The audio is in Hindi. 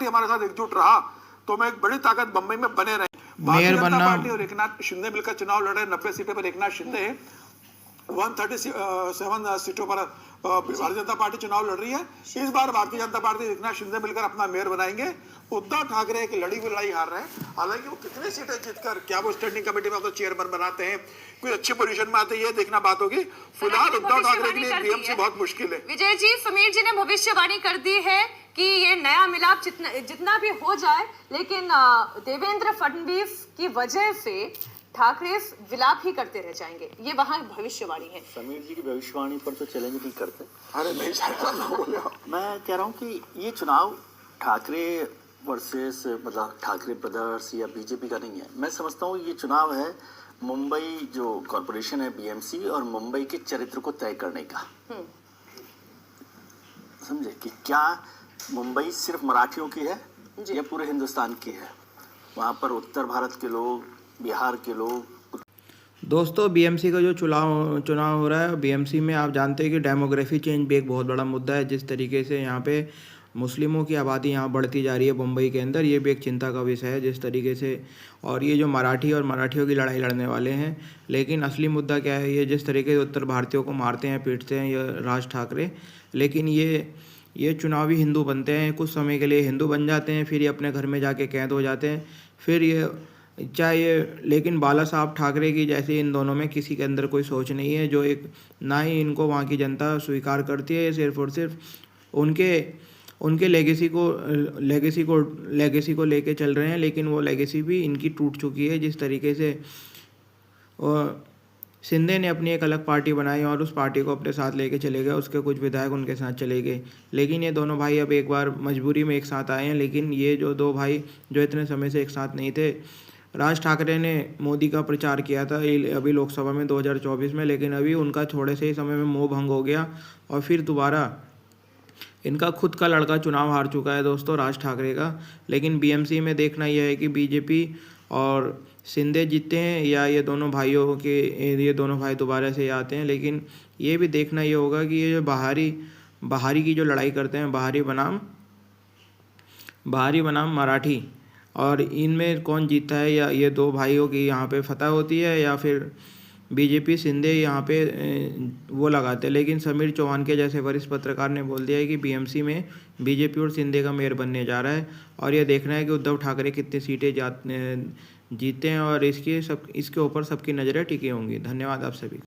पार्टी हमारे साथ एकजुट रहा तो मैं एक बड़ी ताकत बंबई में बने रहे। भारतीय जनता पार्टी और एकनाथ शिंदे मिलकर चुनाव लड़े। 90 सीटों पर एकनाथ शिंदे, 137 सीटों पर भारतीय जनता पार्टी चुनाव लड़ रही है। इस बार भारतीय जनता पार्टी एकनाथ शिंदे मिलकर अपना मेयर बनाएंगे। उद्धव ठाकरे की लड़ी लड़ाई हार रहे हैं। हालांकि वो कितनी सीटें जीतकर क्या वो स्टैंडिंग कमेटी में तो चेयरमैन बनाते हैं, कोई अच्छी पोजीशन में आते हैं, ये देखना बात होगी। फिलहाल उद्धव ठाकरे के लिए बीएमसी बहुत मुश्किल है। विजय जी, समीर जी ने भविष्यवाणी कर दी है कि ये नया मिलाप जितना भी हो जाए, लेकिन देवेंद्र फडणवीस की वजह से ठाकरे विलाप ही करते रह जाएंगे। ये वहां भविष्यवाणी है। समीर जी की भविष्यवाणी पर तो चैलेंज नहीं करते। अरे नहीं मैं कह रहा हूँ कि ये चुनाव ठाकरे वर्सेस मतलब ठाकरे ब्रदर्स या बीजेपी का नहीं है। मैं समझता हूँ ये चुनाव है मुंबई जो कॉरपोरेशन है बीएमसी और मुंबई के चरित्र को तय करने का। समझे कि क्या मुंबई सिर्फ मराठियों की है या पूरे हिंदुस्तान की है। वहाँ पर उत्तर भारत के लोग, बिहार के लोग। दोस्तों, बीएमसी का जो चुनाव हो रहा है, बीएमसी में आप जानते हैं कि डेमोग्राफी चेंज भी एक बहुत बड़ा मुद्दा है। जिस तरीके से यहाँ पे मुस्लिमों की आबादी यहाँ बढ़ती जा रही है मुंबई के अंदर, ये भी एक चिंता का विषय है जिस तरीके से। और ये जो मराठी और मराठियों की लड़ाई लड़ने वाले हैं, लेकिन असली मुद्दा क्या है, ये जिस तरीके से उत्तर भारतीयों को मारते हैं, पीटते हैं ये राज ठाकरे, लेकिन ये चुनावी हिंदू बनते हैं। कुछ समय के लिए हिंदू बन जाते हैं, फिर ये अपने घर में जाके कैद हो जाते हैं। फिर ये लेकिन बाला साहब ठाकरे की जैसे इन दोनों में किसी के अंदर कोई सोच नहीं है, जो एक ना ही इनको वहाँ की जनता स्वीकार करती है। सिर्फ और सिर्फ उनके लेगेसी को लेके चल रहे हैं, लेकिन वो लेगेसी भी इनकी टूट चुकी है। जिस तरीके से शिंदे ने अपनी एक अलग पार्टी बनाई और उस पार्टी को अपने साथ लेके चले गए, उसके कुछ विधायक उनके साथ चले गए, लेकिन ये दोनों भाई अब एक बार मजबूरी में एक साथ आए हैं। लेकिन ये जो दो भाई जो इतने समय से एक साथ नहीं थे, राज ठाकरे ने मोदी का प्रचार किया था अभी लोकसभा में 2024 में, लेकिन अभी उनका थोड़े से ही समय में मोह भंग हो गया और फिर दोबारा इनका खुद का लड़का चुनाव हार चुका है दोस्तों, राज ठाकरे का। लेकिन बीएमसी में देखना यह है कि बीजेपी और शिंदे जीतते हैं या ये दोनों भाई दोबारा से आते हैं। लेकिन ये भी देखना ये होगा कि ये जो बाहरी की जो लड़ाई करते हैं, बाहरी बनाम मराठी, और इनमें कौन जीतता है, या ये दो भाइयों की यहाँ पे फतह होती है या फिर बीजेपी शिंदे यहाँ पे वो लगाते हैं। लेकिन समीर चौहान के जैसे वरिष्ठ पत्रकार ने बोल दिया है कि बीएमसी में बीजेपी और शिंदे का मेयर बनने जा रहा है, और ये देखना है कि उद्धव ठाकरे कितनी सीटें जीतते हैं, और इसके ऊपर सबकी नज़रें टिकी होंगी। धन्यवाद आप सभी।